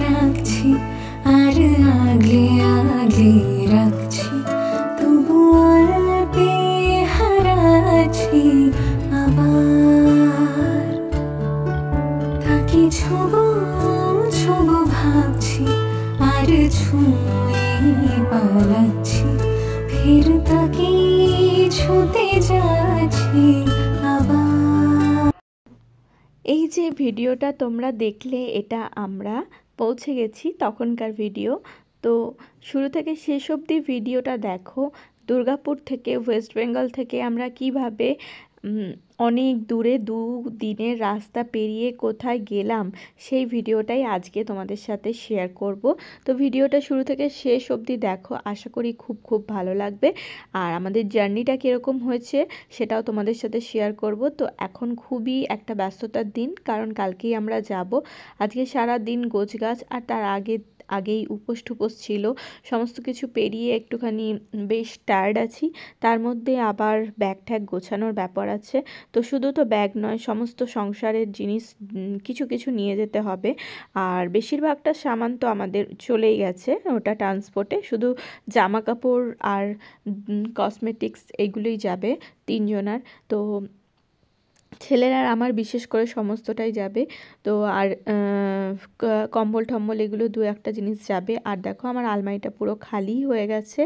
রাখছি আর আগলে আগলে রাখছি, তবু অল্পে হারাচ্ছি আবার। তাকে ছোবো ছোবো ভাবছি আর ছুঁয়ে পালাচ্ছি, ফের তাকে ছুঁতে যাচ্ছি আবার। এই যে ভিডিওটা তোমরা দেখলে, এটা আমরা পৌঁছে গেছি তখনকার ভিডিও। তো শুরু থেকে শেষ অবধি ভিডিওটা দেখো। দুর্গাপুর থেকে, ওয়েস্ট বেঙ্গল থেকে আমরা কিভাবে অনেক দূরে 2 দিনের রাস্তা পেরিয়ে কোথায় গেলাম, সেই ভিডিওটাই আজকে তোমাদের সাথে শেয়ার করব। তো ভিডিওটা শুরু থেকে শেষ অবধি দেখো, আশা করি খুব খুব ভালো লাগবে। আর আমাদের জার্নিটা কীরকম হয়েছে সেটাও তোমাদের সাথে শেয়ার করব। তো এখন খুবই একটা ব্যস্ততার দিন, কারণ কালকেই আমরা যাব। আজকে সারা দিন গোছগাছ, আর তার আগেই উপোস টুপোস ছিল, সমস্ত কিছু পেরিয়ে একটুখানি বেশ টায়ার্ড আছি। তার মধ্যে আবার ব্যাগ ট্যাগ গোছানোর ব্যাপার আছে। তো শুধু তো ব্যাগ নয়, সমস্ত সংসারের জিনিস কিছু কিছু নিয়ে যেতে হবে। আর বেশিরভাগটা সামান তো আমাদের চলেই গেছে ওটা ট্রান্সপোর্টে, শুধু জামা কাপড় আর কসমেটিক্স এইগুলোই যাবে 3 জনার। তো ছেলের আর আমার বিশেষ করে সমস্তটাই যাবে। তো আর কম্বল টম্বল এগুলো 2-1টা জিনিস যাবে। আর দেখো আমার আলমারিটা পুরো খালি হয়ে গেছে,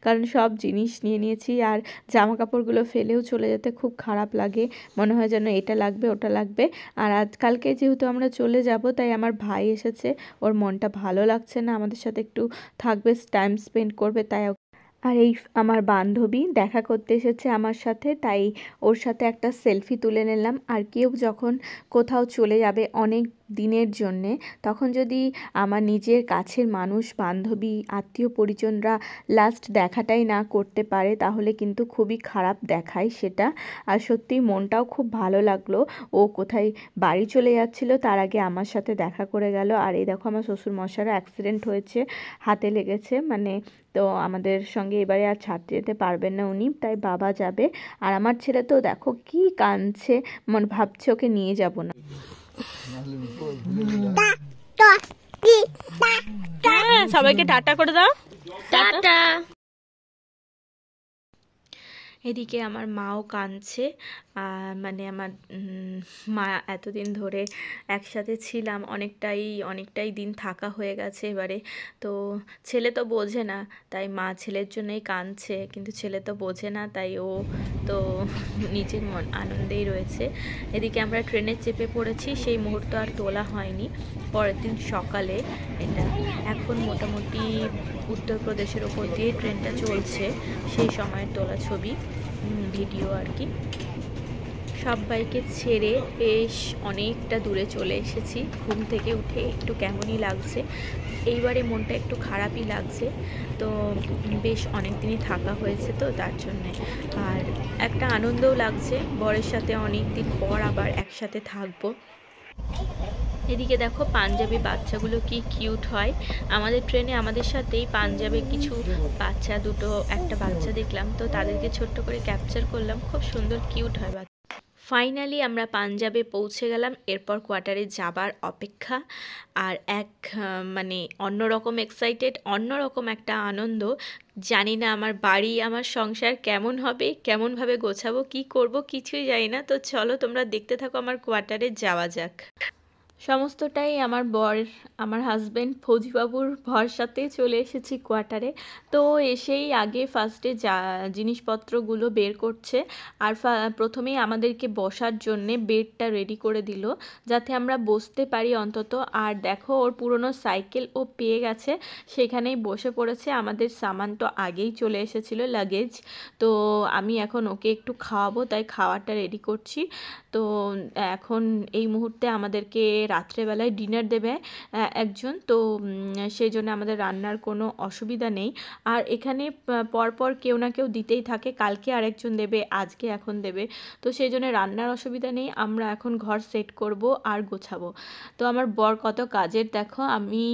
কারণ সব জিনিস নিয়ে নিয়েছি। আর জামা কাপড়গুলো ফেলেও চলে যেতে খুব খারাপ লাগে, মনে হয় যেন এটা লাগবে ওটা লাগবে। আর আজকালকে যেহেতু আমরা চলে যাব, তাই আমার ভাই এসেছে, ওর মনটা ভালো লাগছে না, আমাদের সাথে একটু থাকবে, টাইম স্পেন্ড করবে, তাই। আর এই আমার বান্ধবী দেখা করতে এসেছে আমার সাথে, তাই ওর সাথে একটা সেলফি তুলে নিলাম। আর কেউ যখন কোথাও চলে যাবে অনেক দিনের জন্যে, তখন যদি আমার নিজের কাছের মানুষ, বান্ধবী, আত্মীয় পরিজনরা লাস্ট দেখাটাই না করতে পারে, তাহলে কিন্তু খুবই খারাপ দেখায় সেটা। আর সত্যিই মনটাও খুব ভালো লাগলো। ও কোথায় বাড়ি চলে যাচ্ছিল, তার আগে আমার সাথে দেখা করে গেল। আর এই দেখো আমার শ্বশুর মশারও অ্যাক্সিডেন্ট হয়েছে, হাতে লেগেছে, মানে তো আমাদের সঙ্গে এবারে আর ছাড়তে যেতে পারবেন না উনি, তাই বাবা যাবে। আর আমার ছেলে তো দেখো কি কাঁদছে, মনে ভাবছে ওকে নিয়ে যাব না। সবাইকে টাটা করে দাও, টাটা। এদিকে আমার মাও কাঁদছে, মানে আমার মা এতদিন ধরে একসাথে ছিলাম, অনেকটাই দিন থাকা হয়ে গেছে এবারে। তো ছেলে তো বোঝে না, তাই মা ছেলের জন্যই কাঁদছে, কিন্তু ছেলে তো বোঝে না, তাই ও তো নিজের আনন্দেই রয়েছে। এদিকে আমরা ট্রেনে চেপে পড়েছি, সেই মুহূর্ত আর তোলা হয়নি, পরের দিন সকালে। এটা এখন মোটামুটি উত্তরপ্রদেশের ওপর দিয়ে ট্রেনটা চলছে, সেই সময়ের তোলা ছবি, ভিডিও আর কি। সবাইকে ছেড়ে বেশ অনেকটা দূরে চলে এসেছি। ঘুম থেকে উঠে একটু কেমনই লাগছে, এইবারে মনটা একটু খারাপই লাগছে। তো বেশ অনেক দিনই থাকা হয়েছে, তো তার জন্যে আর একটা আনন্দও লাগছে, বরের সাথে অনেক দিন পর আবার একসাথে থাকবো। এদিকে দেখো পাঞ্জাবি বাচ্চাগুলো কি কিউট হয়। আমাদের ট্রেনে আমাদের সাথেই পাঞ্জাবে কিছু বাচ্চা, একটা বাচ্চা দেখলাম, তো তাদেরকে ছোট্ট করে ক্যাপচার করলাম, খুব সুন্দর কিউট হয় বাচ্চা। ফাইনালি আমরা পাঞ্জাবে পৌঁছে গেলাম, এরপর কোয়ার্টারে যাবার অপেক্ষা। আর মানে অন্যরকম এক্সাইটেড, অন্যরকম একটা আনন্দ। জানি না আমার বাড়ি, আমার সংসার কেমন হবে, কেমনভাবে গোছাবো, কি করব, কিছুই জানি না। তো চলো তোমরা দেখতে থাকো, আমার কোয়ার্টারে যাওয়া যাক। সমস্তটাই আমার বর, আমার হাজব্যান্ড ফৌজিবাবুর ভরসাতে চলে এসেছি কোয়ার্টারে। তো এসেই আগে ফার্স্টে জিনিসপত্রগুলো বের করছে, আর প্রথমেই আমাদেরকে বসার জন্যে বেডটা রেডি করে দিল, যাতে আমরা বসতে পারি অন্তত। আর দেখো ওর পুরনো সাইকেল ও পেয়ে গেছে, সেখানেই বসে পড়েছে। আমাদের সামান তো আগেই চলে এসেছিলো, লাগেজ। তো আমি এখন ওকে একটু খাওয়াবো, তাই খাওয়াটা রেডি করছি। তো এখন এই মুহূর্তে আমাদেরকে রাত্রেবেলায় ডিনার দেবে একজন, তো সেই জন্য আমাদের রান্নার কোনো অসুবিধা নেই। আর এখানে পরপর কেউ না কেউ দিতেই থাকে, কালকে আরেকজন দেবে, আজকে এখন দেবে, তো সেই জন্য রান্নার অসুবিধা নেই। আমরা এখন ঘর সেট করব আর গোছাবো। তো আমার বর কত কাজের দেখো, আমি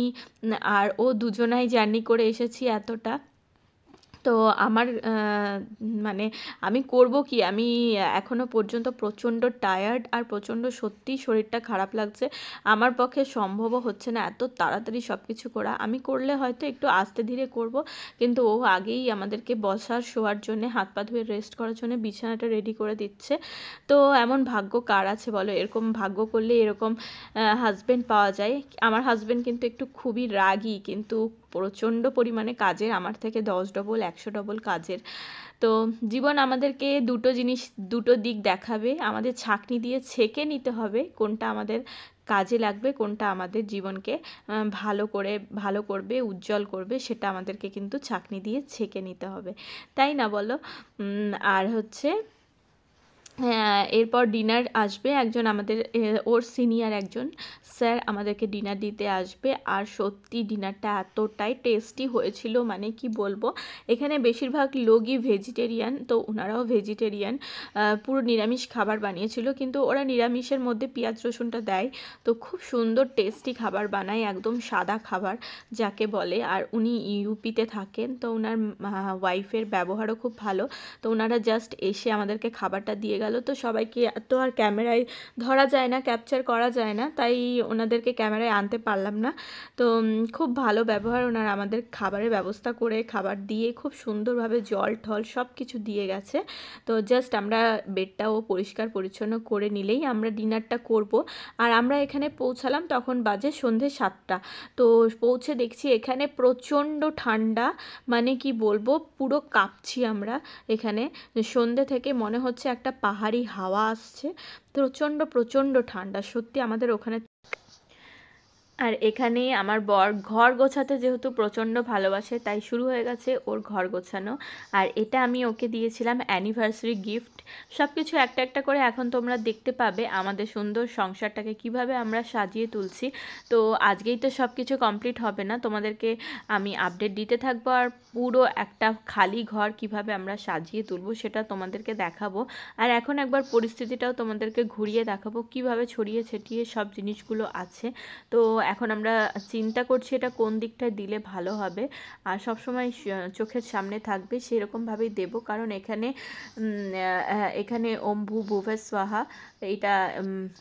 আর ও দুজনাই জার্নি করে এসেছি এতটা। তো আমার মানে আমি করব কি, আমি এখনো পর্যন্ত প্রচণ্ড টায়ার্ড আর প্রচণ্ড সত্যিই শরীরটা খারাপ লাগছে। আমার পক্ষে সম্ভবও হচ্ছে না এত তাড়াতাড়ি সব কিছু করা। আমি করলে হয়তো একটু আস্তে ধীরে করব, কিন্তু ও আগেই আমাদেরকে বসার শোয়ার জন্যে, হাত পা ধুয়ে রেস্ট করার জন্য বিছানাটা রেডি করে দিচ্ছে। তো এমন ভাগ্য কার আছে বলো? এরকম ভাগ্য করলে এরকম হাজব্যান্ড পাওয়া যায়। আমার হাজব্যান্ড কিন্তু একটু খুবই রাগী, কিন্তু প্রচণ্ড পরিমাণে কাজের, আমার থেকে 10 ডবল 100 ডবল কাজের। তো জীবন আমাদেরকে দুটো জিনিস, দুটো দিক দেখাবে, আমাদের ছাঁকনি দিয়ে ছেঁকে নিতে হবে কোনটা আমাদের কাজে লাগবে, কোনটা আমাদের জীবনকে ভালো করবে, উজ্জ্বল করবে, সেটা আমাদেরকে কিন্তু ছাঁকনি দিয়ে ছেঁকে নিতে হবে, তাই না বলো? আর হচ্ছে হ্যাঁ, এরপর ডিনার আসবে একজন আমাদের, ওর সিনিয়র একজন স্যার আমাদেরকে ডিনার দিতে আসবে। আর সত্যি ডিনারটা এতটাই টেস্টি হয়েছিল, মানে কি বলবো। এখানে বেশিরভাগ লোকই ভেজিটেরিয়ান, তো ওনারাও ভেজিটেরিয়ান, পুরো নিরামিষ খাবার বানিয়েছিল, কিন্তু ওরা নিরামিষের মধ্যে পেঁয়াজ রসুনটা দেয়। তো খুব সুন্দর টেস্টি খাবার বানায়, একদম সাদা খাবার যাকে বলে। আর উনি ইউপিতে থাকেন, তো ওনার ওয়াইফের ব্যবহারও খুব ভালো। তো ওনারা জাস্ট এসে আমাদেরকে খাবারটা দিয়ে গেল। তো সবাইকে তো আর ক্যামেরায় ধরা যায় না, ক্যাপচার করা যায় না, তাই ওনাদেরকে ক্যামেরায় আনতে পারলাম না। তো খুব ভালো ব্যবহার, ওনারা আমাদের খাবারের ব্যবস্থা করে খাবার দিয়ে খুব সুন্দরভাবে জল ঠল সব কিছু দিয়ে গেছে। তো জাস্ট আমরা বেডটাও পরিষ্কার পরিচ্ছন্ন করে নিলেই আমরা ডিনারটা করব। আর আমরা এখানে পৌঁছালাম তখন বাজে সন্ধে 7টা। তো পৌঁছে দেখছি এখানে প্রচণ্ড ঠান্ডা, মানে কি বলবো, পুরো কাঁপছি আমরা এখানে। সন্ধ্যে থেকে মনে হচ্ছে একটা পাহাড়ি হাওয়া আসছে, প্রচণ্ড প্রচণ্ড ঠান্ডা সত্যি আমাদের ওখানে। আর এখানে আমার বর ঘর গোছাতে যেহেতু প্রচণ্ড ভালোবাসে, তাই শুরু হয়ে গেছে ওর ঘর গোছানো। আর এটা আমি ওকে দিয়েছিলাম অ্যানিভার্সারি গিফট। সব কিছু একটা একটা করে এখন তোমরা দেখতে পাবে আমাদের সুন্দর সংসারটাকে কিভাবে আমরা সাজিয়ে তুলছি। তো আজকেই তো সব কিছু কমপ্লিট হবে না, তোমাদেরকে আমি আপডেট দিতে থাকবো। আর পুরো একটা খালি ঘর কিভাবে আমরা সাজিয়ে তুলবো সেটা তোমাদেরকে দেখাবো। আর এখন একবার পরিস্থিতিটাও তোমাদেরকে ঘুরিয়ে দেখাবো কিভাবে ছড়িয়ে ছিটিয়ে সব জিনিসগুলো আছে। তো এখন আমরা চিন্তা করছি এটা কোন দিকটায় দিলে ভালো হবে, আর সবসময় চোখের সামনে থাকবে সেরকমভাবেই দেব। কারণ এখানে ওম ভূ ভুবঃ স্বাহা এইটা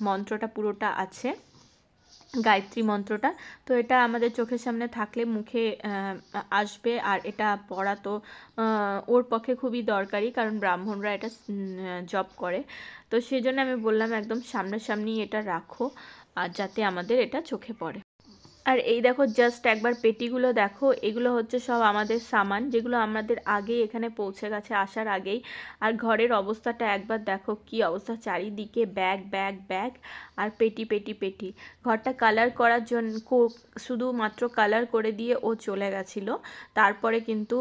মন্ত্রটা পুরোটা আছে, গায়ত্রী মন্ত্রটা। তো এটা আমাদের চোখের সামনে থাকলে মুখে আসবে। আর এটা পড়া তো ওর পক্ষে খুবই দরকারি, কারণ ব্রাহ্মণরা এটা জপ করে। তো সেই জন্য আমি বললাম একদম সামনাসামনি এটা রাখো, আর যাতে আমাদের এটা চোখে পড়ে। আর এই দেখো জাস্ট একবার পেটিগুলো দেখো, এগুলো হচ্ছে সব আমাদের সামান, যেগুলো আমাদের আগেই এখানে পৌঁছে গেছে আসার আগেই। আর ঘরের অবস্থাটা একবার দেখো কি অবস্থা, চারিদিকে ব্যাগ ব্যাগ ব্যাগ আর পেটি পেটি পেটি। ঘরটা কালার করার জন্য শুধুমাত্র কালার করে দিয়ে ও চলে গেছিলো। তারপরে কিন্তু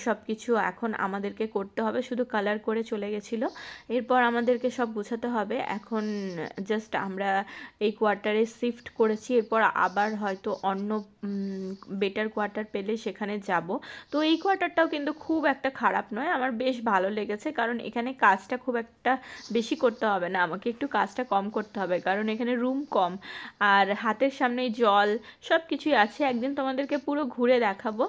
সব কিছু এখন আমাদেরকে করতে হবে, শুধু কালার করে চলে গেছিলো। এরপর আমাদেরকে সব গোছাতে হবে। এখন জাস্ট আমরা এই কোয়ার্টারে শিফট করেছি, এরপর আবার হয়তো অন্য বেটার কোয়ার্টার পেলে সেখানে যাব। তো এই কোয়ার্টারটাও কিন্তু খুব একটা খারাপ নয়, আমার বেশ ভালো লেগেছে, কারণ এখানে কাজটা খুব একটা বেশি করতে হবে না, আমাকে একটু কাজটা কম করতে হবে, কারণ এখানে রুম কম আর হাতের সামনেই জল সব কিছুই আছে। একদিন তোমাদেরকে পুরো ঘুরে দেখাবো।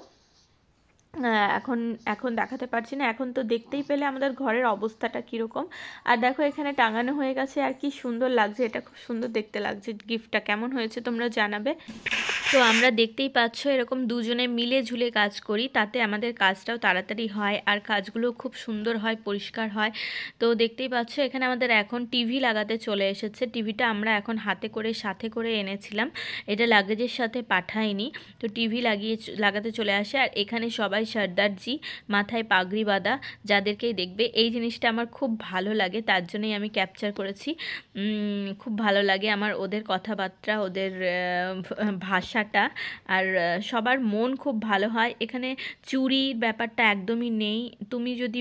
এখন এখন দেখাতে পারছি না, এখন তো দেখতেই পেলে আমাদের ঘরের অবস্থাটা কীরকম। আর দেখো এখানে টাঙানো হয়ে গেছে, আর কি সুন্দর লাগছে, এটা খুব সুন্দর দেখতে লাগছে। গিফটটা কেমন হয়েছে তোমরা জানাবে। তো আমরা দেখতেই পাচ্ছ এরকম দুজনে মিলে ঝুলে কাজ করি, তাতে আমাদের কাজটাও তাড়াতাড়ি হয় আর কাজগুলো খুব সুন্দর হয়, পরিষ্কার হয়। তো দেখতেই পাচ্ছ এখানে আমাদের এখন টিভি লাগাতে চলে এসেছে। টিভিটা আমরা এখন হাতে করে সাথে করে এনেছিলাম, এটা লাগেজের সাথে পাঠাইনি। তো টিভি লাগাতে চলে আসে। আর এখানে সবাই সর্দারজি, মাথায় পাগড়ি বাঁধা, যাদেরকেই দেখবে এই জিনিসটা আমার খুব ভালো লাগে, তার জন্যই আমি ক্যাপচার করেছি। খুব ভালো লাগে আমার ওদের কথাবার্তা, ওদের ভাষাটা। আর সবার মন খুব ভালো হয়। এখানে চুরির ব্যাপারটা একদমই নেই। তুমি যদি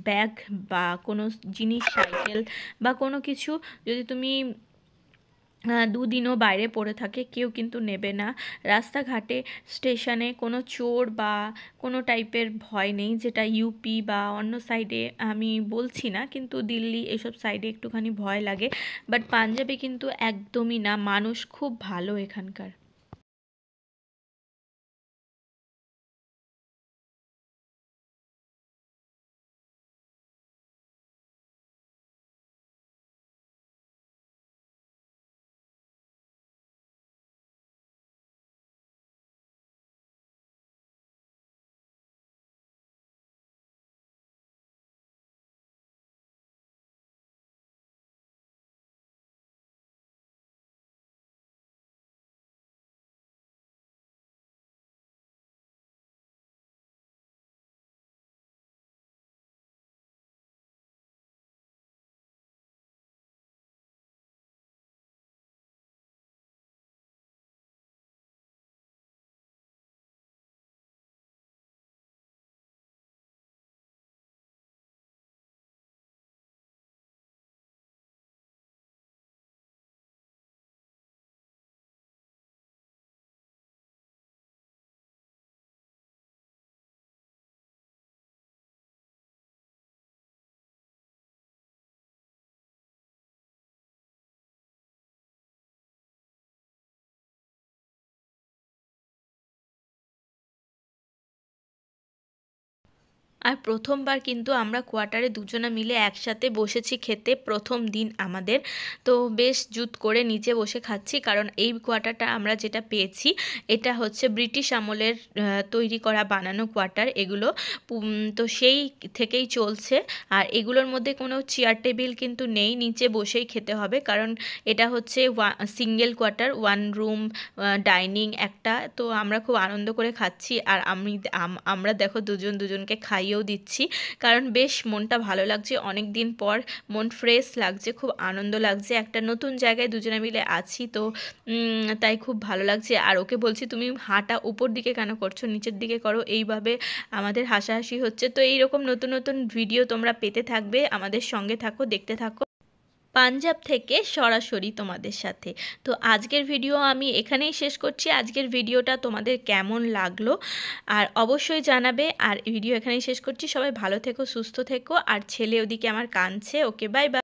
ব্যাগ বা কোনো জিনিস, সাইকেল বা কোনো কিছু যদি তুমি দুদিনও বাইরে পড়ে থাকে, কেউ কিন্তু নেবে না। রাস্তাঘাটে স্টেশনে কোনো চোর বা কোনো টাইপের ভয় নেই, যেটা ইউপি বা অন্য সাইডে, আমি বলছি না, কিন্তু দিল্লি এসব সাইডে একটুখানি ভয় লাগে। বাট পাঞ্জাবে কিন্তু একদমই না, মানুষ খুব ভালো এখানকার। আর প্রথমবার কিন্তু আমরা কোয়ার্টারে দুজনা মিলে একসাথে বসেছি খেতে, প্রথম দিন আমাদের। তো বেশ জুত করে নিচে বসে খাচ্ছি, কারণ এই কোয়ার্টারটা আমরা যেটা পেয়েছি এটা হচ্ছে ব্রিটিশ আমলের তৈরি করা বানানো কোয়ার্টার এগুলো। তো সেই থেকেই চলছে। আর এগুলোর মধ্যে কোনো চেয়ার টেবিল কিন্তু নেই, নিচে বসেই খেতে হবে, কারণ এটা হচ্ছে single quarter, one room dining একটা। তো আমরা খুব আনন্দ করে খাচ্ছি, আর আমরা দেখো দুজনকে খাইয়েও দিচ্ছি, কারণ বেশ মনটা ভালো লাগছে, অনেক দিন পর মন ফ্রেশ লাগছে, খুব আনন্দ লাগছে, একটা নতুন জায়গায় দুজনে মিলে আছি, তো তাই খুব ভালো লাগছে। আর ওকে বলছি তুমি হাঁটা উপর দিকে কেন করছো, নিচের দিকে করো, এইভাবে আমাদের হাসাহাসি হচ্ছে। তো এইরকম নতুন নতুন ভিডিও তোমরা পেতে থাকবে, আমাদের সঙ্গে থাকো, দেখতে থাকো পাঞ্জাব থেকে সরাসরি তোমাদের সাথে। তো আজকের ভিডিও আমি এখানেই শেষ করছি। আজকের ভিডিওটা তোমাদের কেমন লাগলো আর অবশ্যই জানাবে। আর ভিডিও এখানেই শেষ করছি, সবাই ভালো থেকো, সুস্থ থেকো। আর ছেলে ওদিকে আমার কাঁদছে, ওকে বাই বাই।